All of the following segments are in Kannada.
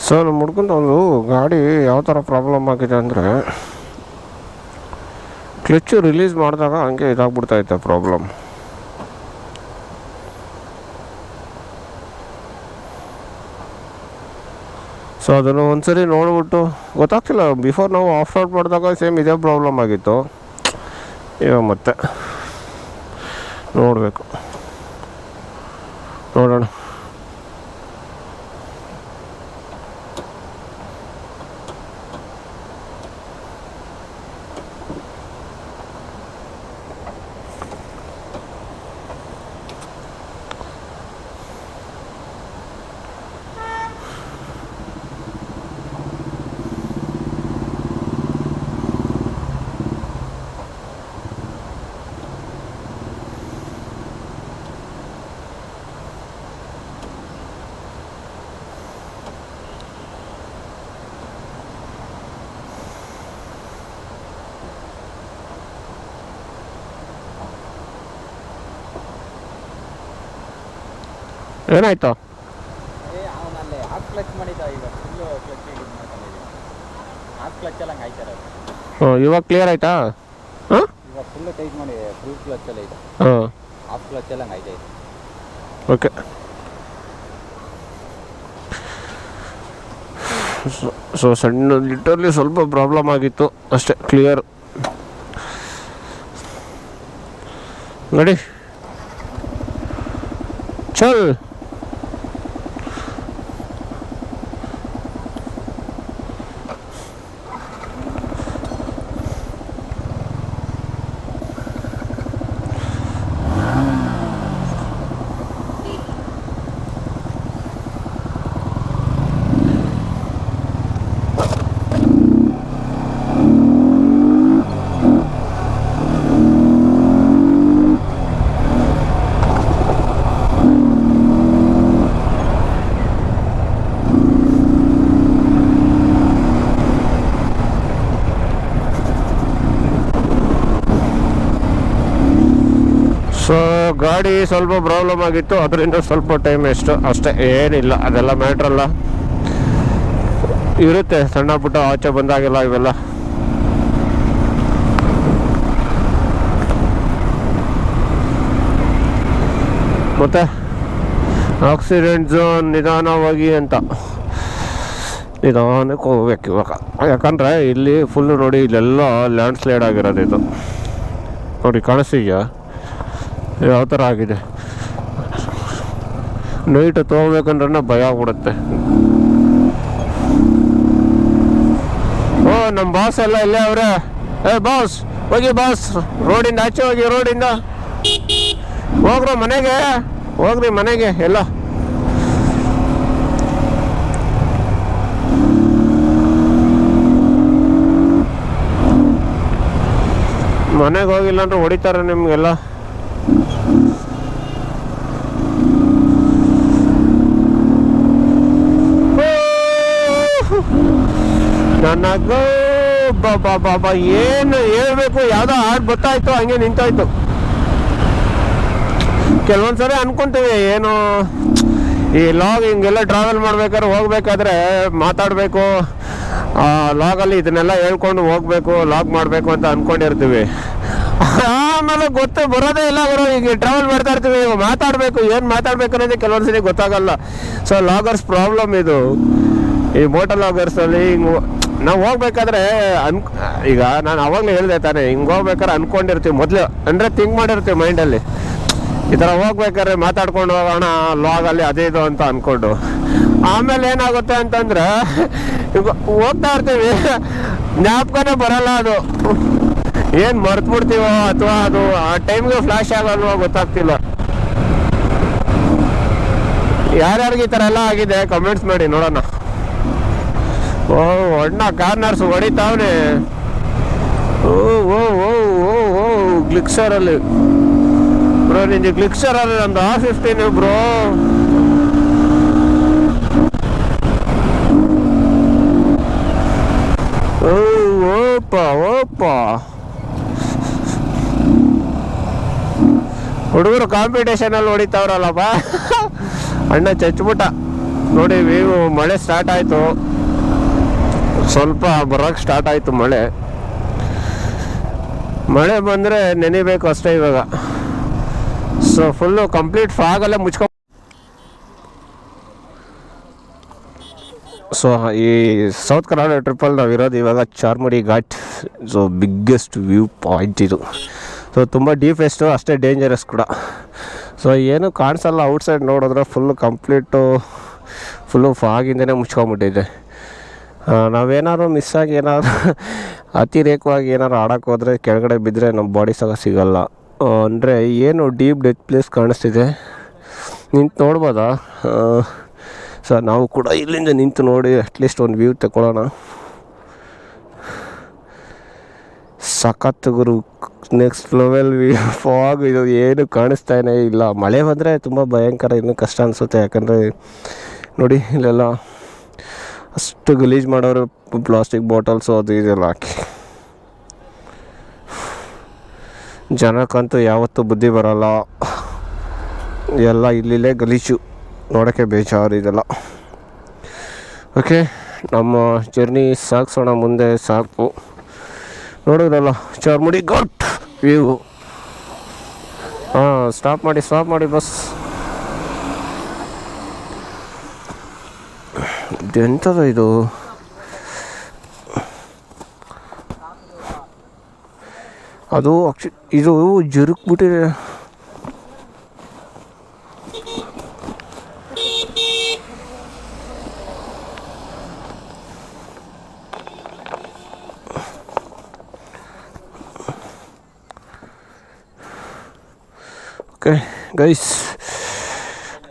ಸೊ ನಮ್ಮ ಹುಡ್ಗಂದು ಒಂದು ಗಾಡಿ ಯಾವ ಥರ ಪ್ರಾಬ್ಲಮ್ ಆಗಿದೆ ಅಂದರೆ, ಕ್ಲಚ್ಚು ರಿಲೀಸ್ ಮಾಡಿದಾಗ ಹಂಗೆ ಇದಾಗ್ಬಿಡ್ತೈತೆ ಪ್ರಾಬ್ಲಮ್. ಸೊ ಅದನ್ನು ಒಂದ್ಸರಿ ನೋಡ್ಬಿಟ್ಟು ಗೊತ್ತಾಗ್ತಿಲ್ಲ. ಬಿಫೋರ್ ನಾವು ಆಫ್ ರೋಡ್ ಮಾಡಿದಾಗ ಸೇಮ್ ಇದೇ ಪ್ರಾಬ್ಲಮ್ ಆಗಿತ್ತು. ಇವಾಗ ಮತ್ತೆ ನೋಡಬೇಕು, ನೋಡೋಣ. ಏನಾಯ್ತು? ಅವನಲ್ಲಿ ಹಾಫ್ ಕ್ಲಚ್ ಮಾಡಿದ್ದ, ಈಗ ಫುಲ್ಲು ಕ್ಲಚ್ ಹಾಫ್ ಕ್ಲಚ್ ಎಲ್ಲ ಹಂಗೆ ಆಯ್ತಾರೆ. ಇವಾಗ ಕ್ಲಿಯರ್ ಆಯ್ತಾ? ಹಾಂ, ಇವಾಗ ಫುಲ್ಲು ಟೈಟ್ ಮಾಡಿ ಫುಲ್ ಕ್ಲಚ್ ಎಲ್ಲ ಇದೆ. ಹಾಫ್ ಕ್ಲಚ್ ಎಲ್ಲ ಹಂಗೆ ಆಯ್ತಾಯಿದೆ. ಓಕೆ. ಸೊ ಸಣ್ಣ ಲಿಟರ್ಲಿ ಸ್ವಲ್ಪ ಪ್ರಾಬ್ಲಮ್ ಆಗಿತ್ತು ಅಷ್ಟೇ, ಕ್ಲಿಯರ್. ನೋಡಿ ಚಲ್. ಸೊ ಗಾಡಿ ಸ್ವಲ್ಪ ಪ್ರಾಬ್ಲಮ್ ಆಗಿತ್ತು, ಅದರಿಂದ ಸ್ವಲ್ಪ ಟೈಮ್ ಎಷ್ಟು ಅಷ್ಟೇ, ಏನಿಲ್ಲ. ಅದೆಲ್ಲ ಮ್ಯಾಟ್ರಲ್ಲ, ಇರುತ್ತೆ ಸಣ್ಣ ಪುಟ್ಟ ಆಚೆ ಬಂದಾಗೆಲ್ಲ ಇವೆಲ್ಲ. ಮತ್ತೆ ಆಕ್ಸಿಡೆಂಟ್ ಝೋನ್ ನಿಧಾನವಾಗಿ ಅಂತ ನಿಧಾನಕ್ಕೆ ಹೋಗ್ಬೇಕು ಇವಾಗ. ಯಾಕಂದರೆ ಇಲ್ಲಿ ಫುಲ್ಲು ನೋಡಿ, ಇಲ್ಲೆಲ್ಲ ಲ್ಯಾಂಡ್ ಸ್ಲೈಡ್ ಆಗಿರೋದು. ಇದು ನೋಡಿ, ಕಾಣಿಸ್ತಿದ್ಯಾ ಯಾವ ಥರ ಆಗಿದೆ? ನೈಟ್ ತೊಗೋಬೇಕಂದ್ರೆ ಭಯ ಆಗ್ಬಿಡುತ್ತೆ. ಓ, ನಮ್ಮ ಬಾಸ್ ಎಲ್ಲ ಇಲ್ಲೇ ಅವ್ರೆ. ಬಾಸ್ ಹೋಗಿ, ಬಾಸ್ ರೋಡಿಂದ ಆಚೆ ಹೋಗಿ, ರೋಡಿಂದ ಹೋಗ್ರು ಮನೆಗೆ, ಹೋಗ್ರಿ ಮನೆಗೆ ಎಲ್ಲ. ಮನೆಗೆ ಹೋಗಿಲ್ಲ ಅಂದ್ರೆ ಹೊಡಿತಾರೆ ನಿಮಗೆಲ್ಲ. ನನಗೂ ಬಾಬಾ ಏನು ಹೇಳ್ಬೇಕು, ಯಾವುದೋ ಹಾಡು ಗೊತ್ತಾಯ್ತು, ಹಂಗೆ ನಿಂತಾಯ್ತು. ಕೆಲವೊಂದ್ಸರಿ ಅನ್ಕೊಂತೀವಿ ಏನು ಈ ಲಾಗ್ ಹಿಂಗೆಲ್ಲ ಟ್ರಾವೆಲ್ ಮಾಡ್ಬೇಕಾದ್ರೆ, ಹೋಗ್ಬೇಕಾದ್ರೆ ಮಾತಾಡಬೇಕು, ಲಾಗಲ್ಲಿ ಇದನ್ನೆಲ್ಲ ಹೇಳ್ಕೊಂಡು ಹೋಗ್ಬೇಕು, ಲಾಗ್ ಮಾಡಬೇಕು ಅಂತ ಅಂದ್ಕೊಂಡಿರ್ತೀವಿ. ಆಮೇಲೆ ಗೊತ್ತೇ ಬರೋದೇ ಇಲ್ಲ ಬರೋ. ಈಗ ಟ್ರಾವೆಲ್ ಮಾಡ್ತಾ ಇರ್ತೀವಿ, ಮಾತಾಡಬೇಕು, ಏನು ಮಾತಾಡ್ಬೇಕು ಅನ್ನೋದೇ ಕೆಲವೊಂದ್ಸರಿ ಗೊತ್ತಾಗಲ್ಲ. ಸೊ ಲಾಗರ್ಸ್ ಪ್ರಾಬ್ಲಮ್ ಇದು. ಈ ಮೋಟರ್ ಲಾಗರ್ಸಲ್ಲಿ ಹಿಂಗೆ ನಾವು ಹೋಗ್ಬೇಕಾದ್ರೆ ಈಗ ನಾನು ಅವಾಗಲೇ ಹೇಳಿದೆ ತಾನೆ, ಹಿಂಗೆ ಹೋಗ್ಬೇಕಾದ್ರೆ ಅಂದ್ಕೊಂಡಿರ್ತೀವಿ ಮೊದಲು, ಅಂದರೆ ಥಿಂಕ್ ಮಾಡಿರ್ತೀವಿ ಮೈಂಡಲ್ಲಿ, ಈ ಥರ ಹೋಗ್ಬೇಕಾದ್ರೆ ಮಾತಾಡ್ಕೊಂಡು ಹೋಗೋಣ ಲಾಗಲ್ಲಿ ಅದೇ ಇದು ಅಂತ ಅಂದ್ಕೊಂಡು. ಆಮೇಲೆ ಏನಾಗುತ್ತೆ ಅಂತಂದ್ರೆ, ಈಗ ಹೋಗ್ತಾ ಇರ್ತೀವಿ, ಜ್ಞಾಪಕನೇ ಬರಲ್ಲ. ಅದು ಏನು ಮರ್ತ್ಬಿಡ್ತೀವೋ ಅಥವಾ ಅದು ಆ ಟೈಮ್ಗೆ ಫ್ಲ್ಯಾಶ್ ಆಗಲ್ವೋ ಗೊತ್ತಾಗ್ತಿಲ್ಲ. ಯಾರ್ಯಾರಿಗೆ ಈ ಥರ ಎಲ್ಲ ಆಗಿದೆ ಕಮೆಂಟ್ಸ್ ಮಾಡಿ ನೋಡೋಣ. ಓ ಅಣ್ಣ ಕಾರ್ನರ್ಸ್ ಹೊಡಿತಾವನೆ. ಓ ಓ ಓ ಓ ಓ ಗ್ಲಿಕ್ಸರಲ್ಲಿ ಬ್ರೋ, ನಿಂಗೆ ಗ್ಲಿಕ್ಸರಲ್ಲಿ ನಮ್ದು R15 ಬ್ರೋ. ಓ ಓಪ ಓಪ, ಹುಡುಗರು ಕಾಂಪಿಟೇಷನಲ್ಲಿ ಹೊಡಿತಾವ್ರಲ್ಲಪ್ಪ. ಅಣ್ಣ ಚಚ್ಬಿಟ್ಟ. ನೋಡಿ ವ್ಯೂ. ಮಳೆ ಸ್ಟಾರ್ಟ್ ಆಯಿತು, ಸ್ವಲ್ಪ ಬರೋಕ್ಕೆ ಸ್ಟಾರ್ಟ್ ಆಯಿತು ಮಳೆ. ಮಳೆ ಬಂದರೆ ನೆನಿಬೇಕು ಅಷ್ಟೇ ಇವಾಗ. ಸೊ ಫುಲ್ಲು ಕಂಪ್ಲೀಟ್ ಫಾಗಲ್ಲೇ ಮುಚ್ಕೊ. ಸೊ ಈ ಸೌತ್ ಕರ್ನಾಟಕ ಟ್ರಿಪ್ಪಲ್ಲಿ ನಾವಿರೋದು ಇವಾಗ Charmadi ghat. So biggest view point ಇದು. ಸೊ ತುಂಬ ಡೀಪೆಸ್ಟು, ಅಷ್ಟೇ ಡೇಂಜರಸ್ ಕೂಡ. ಸೊ ಏನೂ ಕಾಣಿಸಲ್ಲ ಔಟ್ಸೈಡ್ ನೋಡಿದ್ರೆ. ಫುಲ್ಲು ಫಾಗಿಂದನೇ ಮುಚ್ಕೊಂಬಿಟ್ಟಿದೆ. ನಾವೇನಾದ್ರು ಮಿಸ್ಸಾಗಿ ಏನಾದ್ರು ಅತಿರೇಕವಾಗಿ ಏನಾದ್ರು ಆಡೋಕ್ಕೆ ಹೋದರೆ ಕೆಳಗಡೆ ಬಿದ್ದರೆ ನಮ್ಮ ಬಾಡಿ ಸಹ ಸಿಗಲ್ಲ. ಅಂದರೆ ಏನು ಡೀಪ್ ಡೆತ್ ಪ್ಲೇಸ್ ಕಾಣಿಸ್ತಿದೆ, ನಿಂತು ನೋಡ್ಬೋದಾ? ಸೊ ನಾವು ಕೂಡ ಇಲ್ಲಿಂದ ನಿಂತು ನೋಡಿ ಅಟ್ಲೀಸ್ಟ್ ಒಂದು ವ್ಯೂ ತಗೊಳ್ಳೋಣ. ಸಖತ್ ಗುರು, ನೆಕ್ಸ್ಟ್ ಲೆವೆಲ್ ವ್ಯೂ. ಫಾಗ್ ಇದು ಏನು ಕಾಣಿಸ್ತಾನೇ ಇಲ್ಲ. ಮಳೆ ಬಂದರೆ ತುಂಬ ಭಯಂಕರ, ಇನ್ನೂ ಕಷ್ಟ ಅನಿಸುತ್ತೆ. ಯಾಕಂದರೆ ನೋಡಿ ಇಲ್ಲೆಲ್ಲ ಅಷ್ಟು ಗಲೀಜು ಮಾಡೋರು, ಪ್ಲಾಸ್ಟಿಕ್ ಬಾಟಲ್ಸು ಅದು ಇದೆಲ್ಲ ಹಾಕಿ. ಜನಕ್ಕಂತೂ ಯಾವತ್ತೂ ಬುದ್ಧಿ ಬರೋಲ್ಲ, ಎಲ್ಲ ಇಲ್ಲಿಲ್ಲೇ ಗಲೀಜು, ನೋಡೋಕ್ಕೆ ಬೇಜಾರು ಇದೆಲ್ಲ. ಓಕೆ, ನಮ್ಮ ಜರ್ನಿ ಸಾಗಿಸೋಣ ಮುಂದೆ. ಸಾಕು, ನೋಡಿದ್ರಲ್ಲ ಚಾರ್ಮಡಿ ಘಾಟ್ ವ್ಯೂ. ಸ್ಟಾಪ್ ಮಾಡಿ ಬಸ್. ಎಂಥದ ಇದು? ಅದು ಇದು ಜರುಕ್ಬಿಟ್ಟಿದೆ. Okay guys,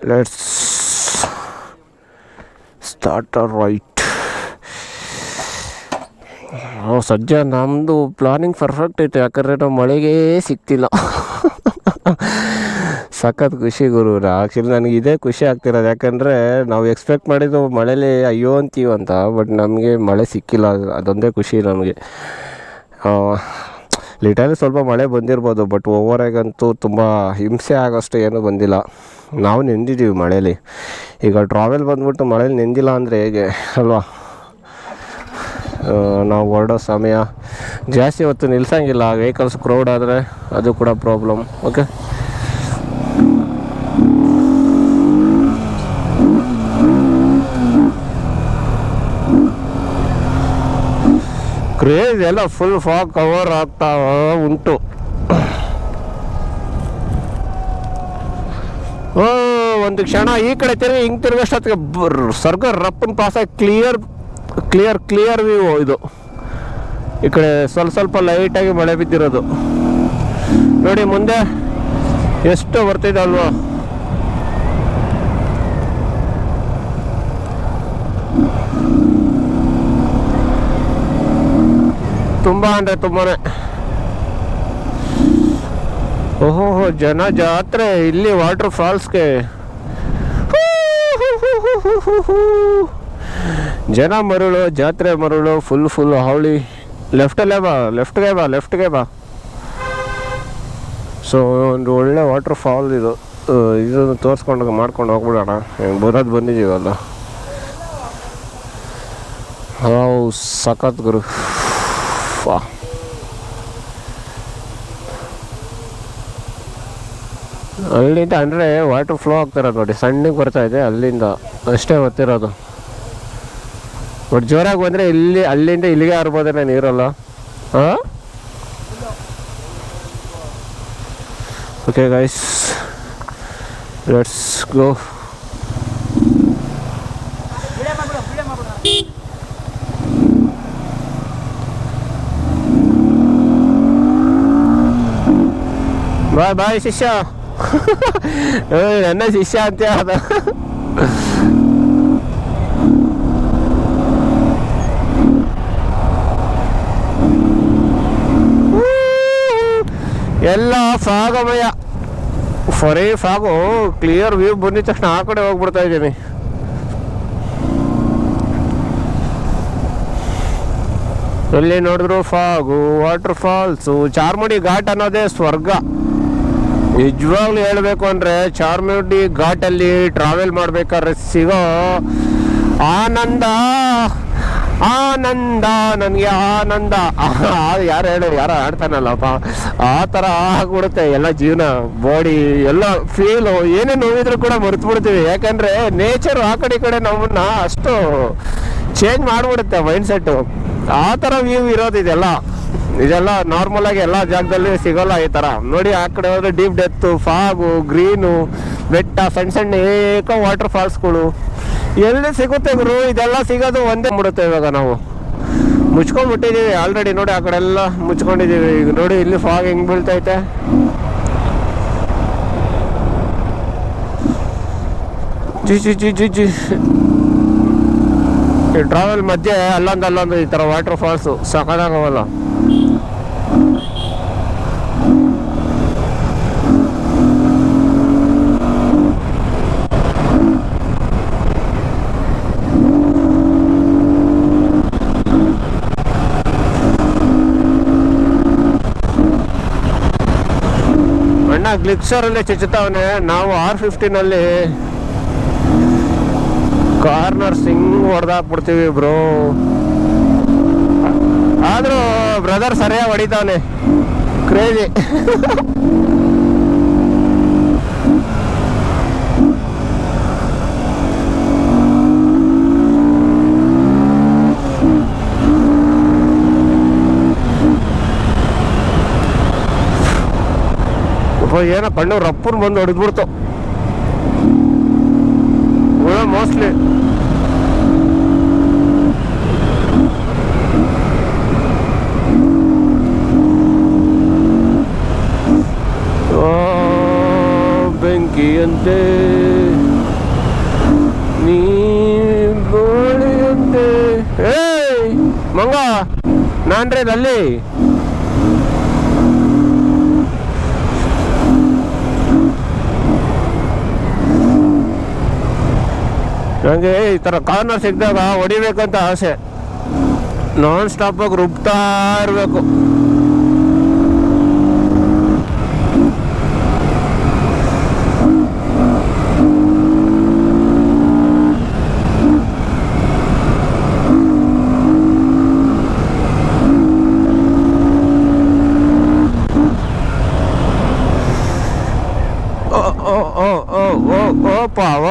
let's start a ride. ಸದ್ಯ ನಮ್ಮದು ಪ್ಲಾನಿಂಗ್ ಪರ್ಫೆಕ್ಟ್ ಐತೆ, ಯಾಕಂದರೆ ನಾವು ಮಳೆಗೆ ಸಿಗ್ತಿಲ್ಲ. ಸಖತ್ ಖುಷಿ ಗುರು. ಆ್ಯಕ್ಚುಲಿ ನನಗೆ ಇದೇ ಖುಷಿ ಆಗ್ತಿರೋದು, ಯಾಕಂದರೆ ನಾವು ಎಕ್ಸ್ಪೆಕ್ಟ್ ಮಾಡಿದ್ದು ಮಳೇಲಿ ಅಯ್ಯೋ ಅಂತೀವಂತ, ಬಟ್ ನಮಗೆ ಮಳೆ ಸಿಕ್ಕಿಲ್ಲ. ಅದೊಂದೇ ಖುಷಿ ನಮಗೆ. ಲಿಟರಲ್ಲಿ ಸ್ವಲ್ಪ ಮಳೆ ಬಂದಿರ್ಬೋದು, ಬಟ್ ಓವರಾಗಂತೂ ತುಂಬ ಹಿಂಸೆ ಆಗೋಷ್ಟು ಏನೂ ಬಂದಿಲ್ಲ. ನಾವು ನೆಂದಿದ್ದೀವಿ ಮಳೇಲಿ. ಈಗ ಟ್ರಾವೆಲ್ ಬಂದ್ಬಿಟ್ಟು ಮಳೇಲಿ ನೆಂದಿಲ್ಲ ಅಂದರೆ ಹೇಗೆ ಅಲ್ವಾ? ನಾವು ಹೊರಡೋ ಸಮಯ ಜಾಸ್ತಿ ಹೊತ್ತು ನಿಲ್ಸಂಗಿಲ್ಲ. ವೆಹಿಕಲ್ಸ್ ಕ್ರೌಡ್ ಆದರೆ ಅದು ಕೂಡ ಪ್ರಾಬ್ಲಮ್. ಓಕೆ, ಕ್ರೇಜ್ ಎಲ್ಲ ಫುಲ್ ಫಾಗ್ ಕವರ್ ಆಗ್ತಾ ಉಂಟು. ಒಂದು ಕ್ಷಣ ಈ ಕಡೆ ತಿರುಗಿ ಹಿಂಗೆ ತಿರುಗಷ್ಟೊತ್ತಿಗೆ ಸ್ವರ್ಗ ರಪ್ಪನ್ ಪಾಸಾಗಿ ಕ್ಲಿಯರ್ ವ್ಯೂ ಇದು. ಈ ಕಡೆ ಸ್ವಲ್ಪ ಲೈಟಾಗಿ ಮಳೆ ಬಿದ್ದಿರೋದು ನೋಡಿ. ಮುಂದೆ ಎಷ್ಟು ಬರ್ತಿದೆ ಅಲ್ವಾ? ತುಂಬ ಅಂದರೆ ತುಂಬಾನೇ. ಓಹೋ, ಜನ ಜಾತ್ರೆ ಇಲ್ಲಿ ವಾಟರ್ ಫಾಲ್ಸ್ಗೆ. ಜನ ಮರಳು, ಜಾತ್ರೆ ಮರಳು, ಫುಲ್ ಹಾವಳಿ. ಲೆಫ್ಟ್ಗೆ ಬಾ. ಸೊ ಒಂದು ಒಳ್ಳೆ ವಾಟರ್ ಫಾಲ್ ಇದು. ಇದನ್ನು ತೋರಿಸ್ಕೊಂಡು ಮಾಡ್ಕೊಂಡು ಹೋಗ್ಬಿಡೋಣ. ಬರೋದು ಬಂದಿದ್ದೀವಲ್ಲ. ಸಖತ್ ಗುರು. ಅಲ್ಲಿಂದ ಅಂದರೆ ವಾಟರ್ ಫ್ಲೋ ಆಗ್ತಿರೋದು ನೋಡಿ, ಸಣ್ಣಗೆ ಬರ್ತಾಯಿದೆ ಅಲ್ಲಿಂದ ಅಷ್ಟೇ ಗೊತ್ತಿರೋದು. ಬಟ್ ಜೋರಾಗಿ ಬಂದರೆ ಅಲ್ಲಿಂದ ಇಲ್ಲಿಗೆ ಹರ್ಬೋದೇನೆ ನೀರಲ್ಲ. Okay guys, let's go. Bye ಶಿಷ್ಯ. ನನ್ನ ಶಿಷ್ಯ ಅಂತ ಅದ. ಎಲ್ಲ ಫಾಗಮಯ, ಫೊರೆ ಫಾಗು. ಕ್ಲಿಯರ್ ವ್ಯೂ ಬಂದಿದ ತಕ್ಷಣ ಆ ಕಡೆ ಹೋಗ್ಬಿಡ್ತಾ ಇದ್ದೀನಿ. ಎಲ್ಲಿ ನೋಡಿದ್ರು fog, water falls. Charmadi ghat ಅನ್ನೋದೇ ಸ್ವರ್ಗ. ನಿಜವಾಗ್ಲೂ ಹೇಳ್ಬೇಕು ಅಂದರೆ ಚಾರ್ಮಾಡಿ ಘಾಟಲ್ಲಿ ಟ್ರಾವೆಲ್ ಮಾಡ್ಬೇಕಾದ್ರೆ ಸಿಗೋ ಆನಂದ ಆನಂದ ನನಗೆ ಆನಂದ ಯಾರು ಆಡ್ತಾನಲ್ಲಪ್ಪ ಆ ಥರ ಆಗ್ಬಿಡುತ್ತೆ ಎಲ್ಲ ಜೀವನ ಬಾಡಿ ಎಲ್ಲ ಫೀಲು ಏನೇ ನೋವಿದ್ರು ಕೂಡ ಮರೆತುಬಿಡ್ತೀವಿ. ಯಾಕಂದರೆ ನೇಚರು ಆ ಕಡೆ ಈ ಕಡೆ ನಮ್ಮನ್ನ ಅಷ್ಟು ಚೇಂಜ್ ಮಾಡಿಬಿಡುತ್ತೆ ಮೈಂಡ್ ಸೆಟ್ಟು. ಆ ಥರ ವ್ಯೂ ಇರೋದು ಇದೆಲ್ಲ ನಾರ್ಮಲ್ ಆಗಿ ಎಲ್ಲ ಜಾಗದಲ್ಲಿ ಸಿಗೋಲ್ಲ ಈ ಥರ. ನೋಡಿ ಆ ಕಡೆ ಹೋದ್ರೆ ಡೀಪ್ ಡೆತ್ತು, ಫಾಗು, ಗ್ರೀನು, ಬೆಟ್ಟ, ಸಣ್ಣ ಏಕ ವಾಟರ್ ಫಾಲ್ಸ್ಗಳು ಎಲ್ಲಿ ಸಿಗುತ್ತೆ ಗುರು. ಇದೆಲ್ಲ ಸಿಗೋದು ಒಂದೇ ಬಿಡುತ್ತೆ. ಇವಾಗ ನಾವು ಮುಚ್ಕೊಂಡ್ಬಿಟ್ಟಿದ್ದೀವಿ ಆಲ್ರೆಡಿ. ನೋಡಿ ಆ ಕಡೆ ಎಲ್ಲ ಮುಚ್ಕೊಂಡಿದ್ದೀವಿ. ಈಗ ನೋಡಿ ಇಲ್ಲಿ ಫಾಗ್ ಹೆಂಗೆ ಬೀಳ್ತೈತೆ. ಚಿ ಈ ಟ್ರಾವೆಲ್ ಮಧ್ಯೆ ಅಲ್ಲೊಂದು ಈ ಥರ ವಾಟರ್ ಫಾಲ್ಸು ಸಾಕಾಗವಲ್ಲ. ಅಣ್ಣ ಗ್ಲಿಕ್ಸರಲ್ಲಿ ಚುಚ್ಚುತ್ತವನೆ. ನಾವು R15ನಲ್ಲಿ ಕಾರ್ನರ್ಸ್ ಹಿಂಗ್ ಹೊಡೆದಾಕ್ಬಿಡ್ತೀವಿ ಬ್ರೋ. ಆದರೂ ಬ್ರದರ್ ಸರಿಯಾಗಿ ಹೊಡಿತಾವನೆ, ಕ್ರೇಜಿ. ಏನೋ ಕಣ್ಣು ರಪ್ಪನ್ ಬಂದು ಹೊಡೆದ್ಬಿಡ್ತು ಮೋಸ್ಟ್ಲಿ. ಬೆಂಕಿಯಂತೆ ನೀ ಬೋಳಿಯಂತೆ. ಏಯ್ ಮಂಗ ನಾನ್ರಿ ಅಲ್ಲಿ ನನಗೆ ಈ ಥರ ಕಾರ್ನರ್ ಸಿಕ್ಕಿದಾಗ ಹೊಡಿಬೇಕಂತ ಆಸೆ. ನಾನ್ ಸ್ಟಾಪಾಗಿ ರುಬ್ತಾ ಇರಬೇಕು.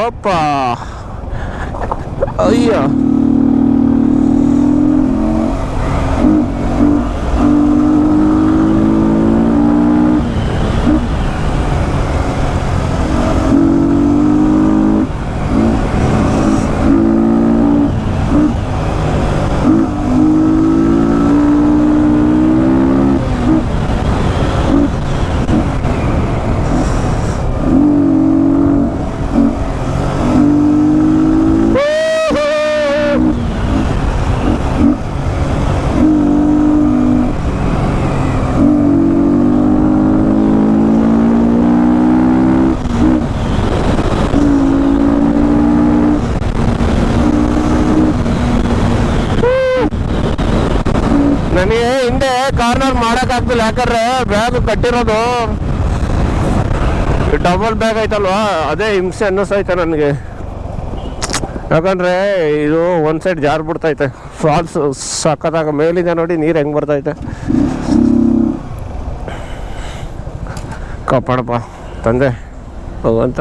ಓಪ ಅಯ್ಯ. ನನಗೆ ಹಿಂದೆ ಕಾರ್ನರ್ ಮಾಡೋಕ್ಕಾಗ್ತಿಲ್ಲ. ಯಾಕಂದ್ರೆ ಬ್ಯಾಗ್ ಕಟ್ಟಿರೋದು ಡಬಲ್ ಬ್ಯಾಗ್ ಐತಲ್ವಾ, ಅದೇ ಹಿಂಸೆ ಅನ್ನಿಸ್ತೈತೆ ನನಗೆ. ಯಾಕಂದರೆ ಇದು ಒಂದು ಸೈಡ್ ಜಾರ್ ಬಿಡ್ತೈತೆ. ಫಾಲ್ಸ್ ಸಕ್ಕತ್ತಾಗ ಮೇಲಿದೆ ನೋಡಿ, ನೀರು ಹೆಂಗೆ ಬರ್ತೈತೆ. ಕಾಪಾಡಪ್ಪ ತಂದೆ ಹೋಗಂತ.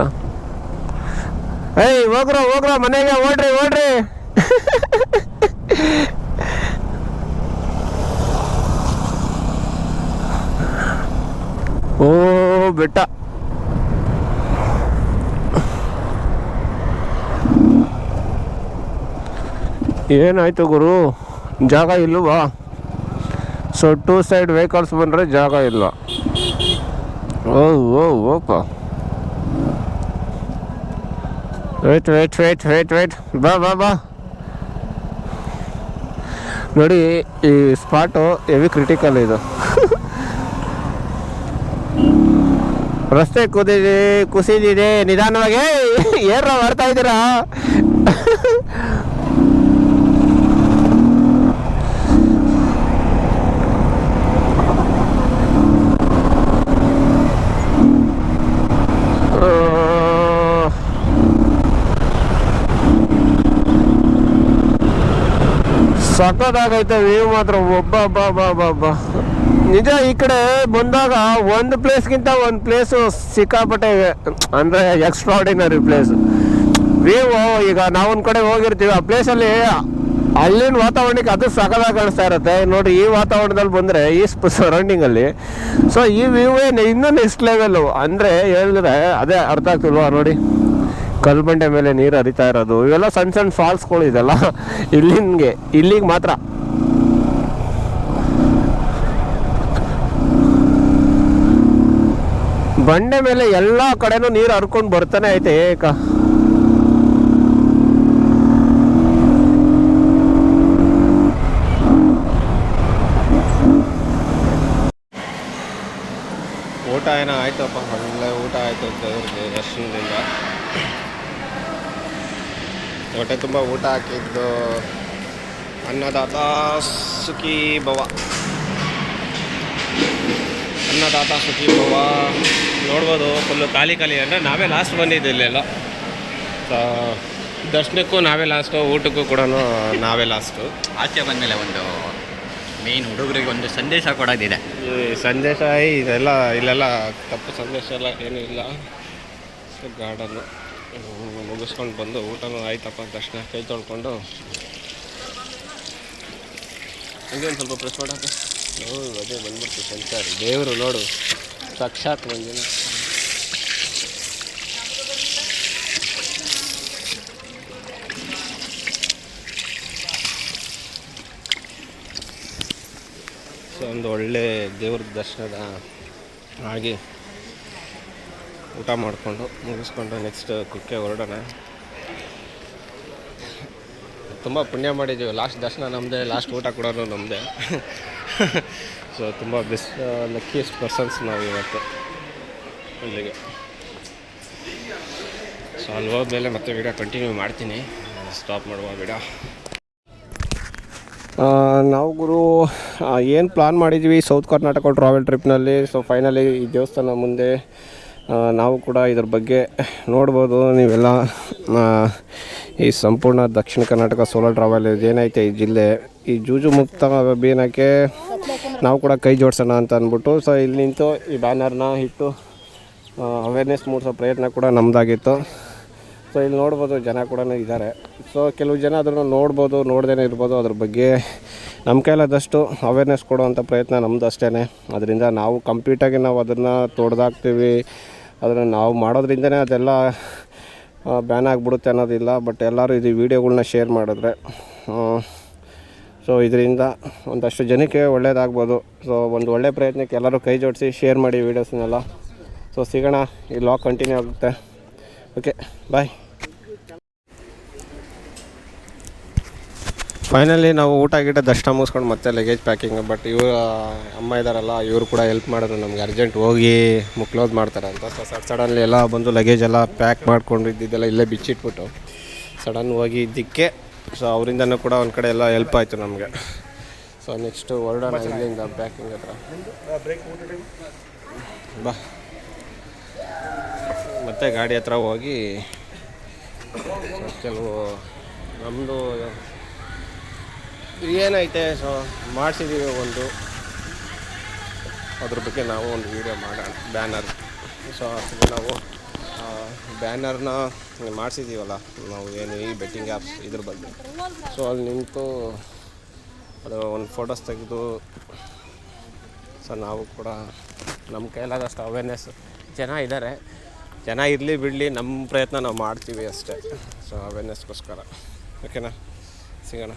ಏಯ್ ಹೋಗ್ರ ಮನೆಗೆ ಓಡ್ರಿ. ಓ ಬೆಟ್ಟ. ಏನಾಯ್ತು ಗುರು, ಜಾಗ ಇಲ್ವಾ? ಸೊ 2 ಸೈಡ್ ವೆಹಿಕಲ್ಸ್ ಬಂದರೆ ಜಾಗ ಇಲ್ಲ. ಓಪ ವೇಟ್ ಬಾ ನೋಡಿ, ಈ ಸ್ಪಾಟು ಹೆವಿ ಕ್ರಿಟಿಕಲ್ ಇದು. ರಸ್ತೆ ಕುಸಿದಿದೆ. ನಿಧಾನವಾಗಿ ಏನ್ರ ಮಾಡ್ತಾ ಇದ್ದೀರಾ? ಸಖತ್ತಾಗೈತೆ ವ್ಯೂ ಮಾತ್ರ. ಒಬ್ಬ ನಿಜ ಈ ಕಡೆ ಬಂದಾಗ ಒಂದು ಪ್ಲೇಸ್ಗಿಂತ ಒಂದು ಪ್ಲೇಸು ಸಿಕ್ಕಾಪಟ್ಟೆ ಇವೆ, ಅಂದರೆ ಎಕ್ಸ್ಟ್ರಾರ್ಡಿನರಿ ಪ್ಲೇಸ್. ವ್ಯೂ ಈಗ ನಾವೊಂದು ಕಡೆ ಹೋಗಿರ್ತೀವಿ, ಆ ಪ್ಲೇಸಲ್ಲಿ ಅಲ್ಲಿನ ವಾತಾವರಣಕ್ಕೆ ಅದು ಸಖತ್ತಾಗಿ ಕಾಣಿಸ್ತಾ ಇರುತ್ತೆ ನೋಡಿ. ಈ ವಾತಾವರಣದಲ್ಲಿ ಬಂದರೆ ಈ ಸರೌಂಡಿಂಗಲ್ಲಿ ಸೊ ಈ ವ್ಯೂವೇ ಇನ್ನೂ ನೆಕ್ಸ್ಟ್ ಲೆವೆಲ್ಲು. ಅಂದರೆ ಹೇಳಿದ್ರೆ ಅದೇ ಅರ್ಥ ಆಗ್ತಿಲ್ವಾ ನೋಡಿ, ಕಲ್ಬಂಡೆ ಮೇಲೆ ನೀರು ಹರಿತಾ ಇರೋದು, ಇವೆಲ್ಲ ಸಣ್ಣ ಸಣ್ಣ ಫಾಲ್ಸ್ಗಳು ಇದೆಲ್ಲ ಇಲ್ಲಿಗೆ ಮಾತ್ರ. ಬಂಡೆ ಮೇಲೆ ಎಲ್ಲ ಕಡೆನೂ ನೀರು ಹರ್ಕೊಂಡು ಬರ್ತಾನೆ ಐತೆ ಏಕ. ಊಟ ಏನೋ ಆಯ್ತಪ್ಪ, ಒಳ್ಳೆ ಊಟ ಆಯಿತು ದೇವ್ರಿಗೆ ದರ್ಶನದಿಂದ. ಹೊಟ್ಟೆ ತುಂಬ ಊಟ ಹಾಕಿದ್ದು ಅನ್ನದಾತ ಸುಖಿ ಭವ, ಅನ್ನದಾತ ಸುಖಿ ಭವ. ನೋಡ್ಬೋದು ಫುಲ್ಲು ಖಾಲಿ ಅಂದರೆ ನಾವೇ ಲಾಸ್ಟ್ ಬಂದಿದ್ದು ಇಲ್ಲೆಲ್ಲ. ದರ್ಶನಕ್ಕೂ ನಾವೇ ಲಾಸ್ಟು, ಊಟಕ್ಕೂ ಕೂಡ ನಾವೇ ಲಾಸ್ಟು. ಆಚೆ ಬಂದಮೇಲೆ ಒಂದು ಮೇನ್ ಹುಡುಗರಿಗೆ ಒಂದು ಸಂದೇಶ ಕೊಡೋದಿದೆ. ಈ ಸಂದೇಶ ಇದೆಲ್ಲ ಇಲ್ಲೆಲ್ಲ ತಪ್ಪು ಸಂದೇಶ ಎಲ್ಲ ಏನೂ ಇಲ್ಲ. ಸೊ ಗಾರ್ಡನ್ನು ಮುಗಿಸ್ಕೊಂಡು ಬಂದು ಊಟನೂ ಆಯ್ತಪ್ಪ, ದರ್ಶನ ಕೈ ತೊಳ್ಕೊಂಡು ಹಂಗೆ ಒಂದು ಸ್ವಲ್ಪ ಪ್ರೆಸ್ ಮಾಡೋಕ್ಕೆ ಅದೇ ಬಂದ್ಬಿಡ್ತು ಸೆನ್ಸರ್. ದೇವರು ನೋಡು ಸಾಕ್ಷಾತ್ ಮಂದಿನ. ಸೊ ಒಂದು ಒಳ್ಳೆ ದೇವ್ರ ದರ್ಶನದ ಆಗಿ ಊಟ ಮಾಡಿಕೊಂಡು ಮುಗಿಸ್ಕೊಂಡು ನೆಕ್ಸ್ಟ್ ಕುಕ್ಕೆ ಹೊರಡೋಣ. ತುಂಬ ಪುಣ್ಯ ಮಾಡಿದ್ದೀವಿ, ಲಾಸ್ಟ್ ದರ್ಶನ ನಮ್ಮದೇ, ಲಾಸ್ಟ್ ಊಟ ಕೂಡ ನಮ್ಮದೇ. ಸೊ ತುಂಬ ಲಕ್ಕಿಯೆಸ್ಟ್ ಪರ್ಸನ್ಸ್ ನಾವು ಇವತ್ತು ಅಲ್ಲಿಗೆ. ಸೊ ಅಲ್ಲಿ ಹೋದ್ಮೇಲೆ ಮತ್ತೆ ವಿಡಿಯೋ ಕಂಟಿನ್ಯೂ ಮಾಡ್ತೀನಿ, ಸ್ಟಾಪ್ ಮಾಡುವ ವಿಡಿಯೋ. ನಾವು ಗುರು ಏನು ಪ್ಲಾನ್ ಮಾಡಿದ್ವಿ ಸೌತ್ ಕರ್ನಾಟಕ ಟ್ರಾವೆಲ್ ಟ್ರಿಪ್ನಲ್ಲಿ. ಸೊ ಫೈನಲಿ ಈ ದೇವಸ್ಥಾನ ಮುಂದೆ ನಾವು ಕೂಡ ಇದ್ರ ಬಗ್ಗೆ ನೋಡ್ಬೋದು. ನೀವೆಲ್ಲ ಈ ಸಂಪೂರ್ಣ ದಕ್ಷಿಣ ಕರ್ನಾಟಕ ಸೋಲೋ ಟ್ರಾವೆಲ್ ಏನೈತೆ ಈ ಜಿಲ್ಲೆ, ಈ ಜೂಜು ಮುಕ್ತ ಅಭಿಯಾನಕ್ಕೆ ನಾವು ಕೂಡ ಕೈ ಜೋಡಿಸೋಣ ಅಂತ ಅಂದ್ಬಿಟ್ಟು ಸೊ ಇಲ್ಲಿ ನಿಂತು ಈ ಬ್ಯಾನರ್ನ ಇಟ್ಟು ಅವೇರ್ನೆಸ್ ಮೂಡಿಸೋ ಪ್ರಯತ್ನ ಕೂಡ ನಮ್ಮದಾಗಿತ್ತು. ಸೊ ಇಲ್ಲಿ ನೋಡ್ಬೋದು ಜನ ಕೂಡ ಇದ್ದಾರೆ. ಸೊ ಕೆಲವು ಜನ ಅದನ್ನು ನೋಡ್ಬೋದು, ನೋಡ್ದೇ ಇರ್ಬೋದು. ಅದ್ರ ಬಗ್ಗೆ ನಮ್ಮ ಕೈಲಾದಷ್ಟು ಅವೇರ್ನೆಸ್ ಕೊಡುವಂಥ ಪ್ರಯತ್ನ ನಮ್ಮದು ಅಷ್ಟೇ. ಅದರಿಂದ ನಾವು ಕಂಪ್ಲೀಟಾಗಿ ನಾವು ಅದನ್ನು ತೊಡೆದಾಕ್ತೀವಿ, ಅದನ್ನು ನಾವು ಮಾಡೋದ್ರಿಂದನೇ ಅದೆಲ್ಲ ಬ್ಯಾನ್ ಆಗಿಬಿಡುತ್ತೆ ಅನ್ನೋದಿಲ್ಲ. ಬಟ್ ಎಲ್ಲರೂ ಇದು ವೀಡಿಯೋಗಳ್ನ ಶೇರ್ ಮಾಡಿದ್ರೆ ಸೊ ಇದರಿಂದ ಒಂದಷ್ಟು ಜನಕ್ಕೆ ಒಳ್ಳೆಯದಾಗ್ಬೋದು. ಸೊ ಒಂದು ಒಳ್ಳೆಯ ಪ್ರಯತ್ನಕ್ಕೆ ಎಲ್ಲರೂ ಕೈ ಜೋಡಿಸಿ ಶೇರ್ ಮಾಡಿ ವೀಡಿಯೋಸ್ನೆಲ್ಲ. ಸೊ ಸಿಗೋಣ, ಈ ಲಾಗ್ ಕಂಟಿನ್ಯೂ ಆಗುತ್ತೆ. Okay bye. ಫೈನಲಿ ನಾವು ಊಟ ಗಿಟ ದರ್ಶನ ಮುಗಿಸ್ಕೊಂಡು ಮತ್ತೆ ಲಗೇಜ್ ಪ್ಯಾಕಿಂಗ್. ಬಟ್ ಇವರು ಅಮ್ಮ ಇದ್ದಾರಲ್ಲ, ಇವರು ಕೂಡ ಹೆಲ್ಪ್ ಮಾಡಿದ್ರು ನಮ್ಗೆ, ಅರ್ಜೆಂಟ್ ಹೋಗಿ ಕ್ಲೋಸ್ ಮಾಡ್ತಾರೆ ಅಂತ. ಸೊ ಸಡನ್ಲಿ ಎಲ್ಲ ಬಂದು ಲಗೇಜ್ ಎಲ್ಲ ಪ್ಯಾಕ್ ಮಾಡ್ಕೊಂಡು ಇದ್ದಿದ್ದೆಲ್ಲ ಇಲ್ಲೇ ಬಿಚ್ಚಿಟ್ಬಿಟ್ಟು ಸಡನ್ ಹೋಗಿ ಇದ್ದಕ್ಕೆ ಸೊ ಅವರಿಂದನೂ ಕೂಡ ಒಂದು ಕಡೆ ಎಲ್ಲ ಹೆಲ್ಪ್ ಆಯಿತು ನಮಗೆ. ಸೊ ನೆಕ್ಸ್ಟು ಹೊರಡೋಣ ಇಲ್ಲಿಂದ ಪ್ಯಾಕಿಂಗ್ ಹತ್ರ ಬಾ. ಮತ್ತು ಗಾಡಿ ಹತ್ರ ಹೋಗಿ ಕೆಲವು ನಮ್ಮದು ಏನೈತೆ ಸೊ ಮಾಡಿಸಿದ್ದೀವಿ ಒಂದು, ಅದ್ರ ಬಗ್ಗೆ ನಾವು ಒಂದು ವೀಡಿಯೋ ಮಾಡೋಣ. ಬ್ಯಾನರ್ ಸೊ ನಾವು ಬ್ಯಾನರ್ನ ಮಾಡಿಸಿದ್ದೀವಲ್ಲ ನಾವು, ಏನು ಈ ಬೆಟ್ಟಿಂಗ್ ಆ್ಯಪ್ಸ್ ಇದ್ರ ಬಗ್ಗೆ. ಸೊ ಅಲ್ಲಿ ನಿಂತು ಅದು ಒಂದು ಫೋಟೋಸ್ ತೆಗೆದು ಸೊ ನಾವು ಕೂಡ ನಮ್ಮ ಕೈಲಾದಷ್ಟು ಅವೇರ್ನೆಸ್, ಜನ ಇದ್ದಾರೆ, ಜನ ಇರಲಿ ಬಿಡಲಿ, ನಮ್ಮ ಪ್ರಯತ್ನ ನಾವು ಮಾಡ್ತೀವಿ ಅಷ್ಟೇ. ಸೊ ಅವೇರ್ನೆಸ್ಗೋಸ್ಕರ ಓಕೆನಾ, ಸಿಗೋಣ.